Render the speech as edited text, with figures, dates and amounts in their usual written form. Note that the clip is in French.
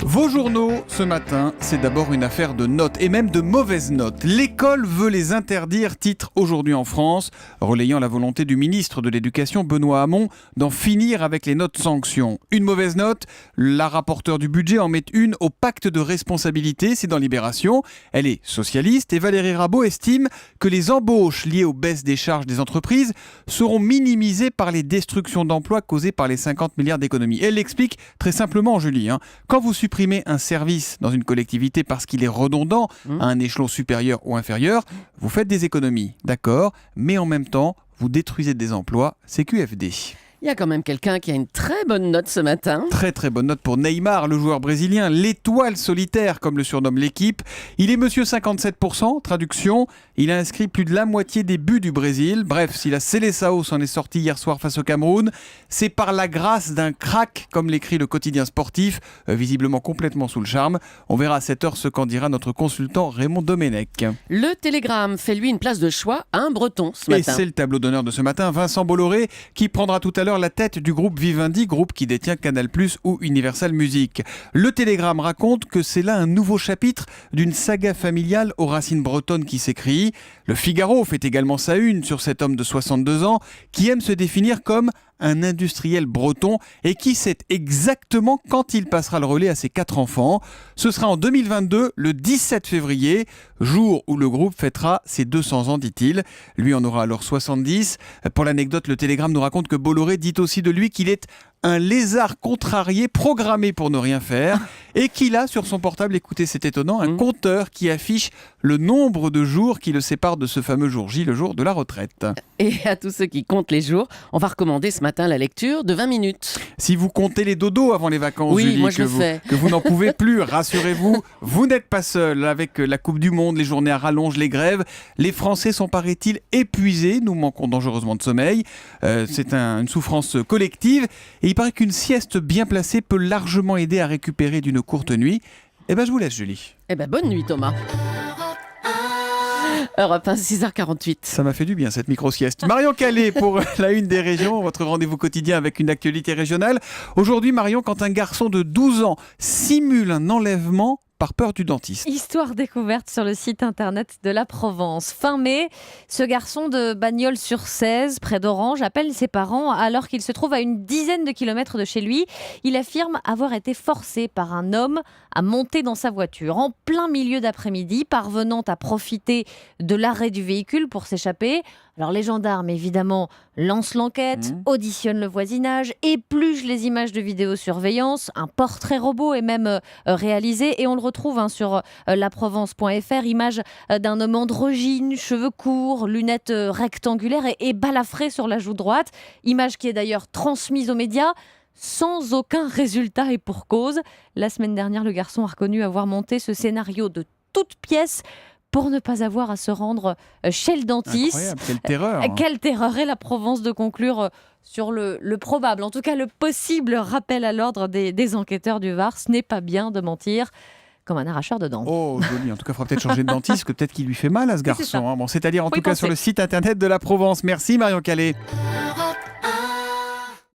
Vos journaux, ce matin, c'est d'abord une affaire de notes, et même de mauvaises notes. L'école veut les interdire, titre Aujourd'hui en France, relayant la volonté du ministre de l'Éducation, Benoît Hamon, d'en finir avec les notes sanctions. Une mauvaise note, la rapporteure du budget en met une au pacte de responsabilité, c'est dans Libération. Elle est socialiste et Valérie Rabault estime que les embauches liées aux baisses des charges des entreprises seront minimisées par les destructions d'emplois causées par les 50 milliards d'économies. Elle l'explique très simplement, Julie. Quand vous supprimez un service dans une collectivité parce qu'il est redondant à un échelon supérieur ou inférieur, vous faites des économies, d'accord, mais en même temps, vous détruisez des emplois, c'est QFD. Il y a quand même quelqu'un qui a une très bonne note ce matin. Très très bonne note pour Neymar, le joueur brésilien, l'étoile solitaire comme le surnomme l'équipe. Il est monsieur 57%, traduction, il a inscrit plus de la moitié des buts du Brésil. Bref, si la Seleção s'en est sortie hier soir face au Cameroun, c'est par la grâce d'un crack, comme l'écrit le quotidien sportif, visiblement complètement sous le charme. On verra à 7h ce qu'en dira notre consultant Raymond Domenech. Le Télégramme fait lui une place de choix à un Breton ce matin. Et c'est le tableau d'honneur de ce matin, Vincent Bolloré, qui prendra tout à l'heure la tête du groupe Vivendi, groupe qui détient Canal+ ou Universal Music. Le Télégramme raconte que c'est là un nouveau chapitre d'une saga familiale aux racines bretonnes qui s'écrit. Le Figaro fait également sa une sur cet homme de 62 ans qui aime se définir comme un industriel breton et qui sait exactement quand il passera le relais à ses 4 enfants. Ce sera en 2022, le 17 février, jour où le groupe fêtera ses 200 ans, dit-il. Lui en aura alors 70. Pour l'anecdote, le Télégramme nous raconte que Bolloré dit aussi de lui qu'il est un lézard contrarié programmé pour ne rien faire et qu'il a sur son portable, écoutez c'est étonnant, un compteur qui affiche le nombre de jours qui le séparent de ce fameux jour J, le jour de la retraite. Et à tous ceux qui comptent les jours, on va recommander ce matin la lecture de 20 minutes. Si vous comptez les dodos avant les vacances, oui, Julie, moi je le fais. que vous n'en pouvez plus, rassurez-vous, vous n'êtes pas seul. Avec la Coupe du Monde, les journées à rallonge, les grèves, les Français sont, paraît-il, épuisés. Nous manquons dangereusement de sommeil. C'est une souffrance collective. Et il paraît qu'une sieste bien placée peut largement aider à récupérer d'une courte nuit. Eh ben, je vous laisse, Julie. Eh ben, bonne nuit, Thomas. Europe 1, 6h48. Ça m'a fait du bien cette micro-sieste. Marion Calais pour la une des régions, votre rendez-vous quotidien avec une actualité régionale. Aujourd'hui, Marion, quand un garçon de 12 ans simule un enlèvement par peur du dentiste. Histoire découverte sur le site internet de la Provence. Fin mai, ce garçon de Bagnols-sur-Cèze, près d'Orange, appelle ses parents alors qu'il se trouve à une dizaine de kilomètres de chez lui. Il affirme avoir été forcé par un homme à monter dans sa voiture en plein milieu d'après-midi, parvenant à profiter de l'arrêt du véhicule pour s'échapper. Alors les gendarmes, évidemment, lancent l'enquête, auditionnent le voisinage, épluchent les images de vidéosurveillance. Un portrait robot est même réalisé et on le retrouve sur laprovence.fr. Image d'un homme androgyne, cheveux courts, lunettes rectangulaires et balafré sur la joue droite. Image qui est d'ailleurs transmise aux médias sans aucun résultat et pour cause. La semaine dernière, le garçon a reconnu avoir monté ce scénario de toutes pièces pour ne pas avoir à se rendre chez le dentiste. Incroyable, quelle terreur. Quelle terreur. Et la Provence de conclure sur le probable, en tout cas le possible rappel à l'ordre des enquêteurs du Var. Ce n'est pas bien de mentir comme un arracheur de dents. Oh, joli. En tout cas, il faudra peut-être changer de dentiste, que peut-être qu'il lui fait mal à ce garçon. C'est-à-dire en tout cas sur le site internet de la Provence. Merci Marion Calais.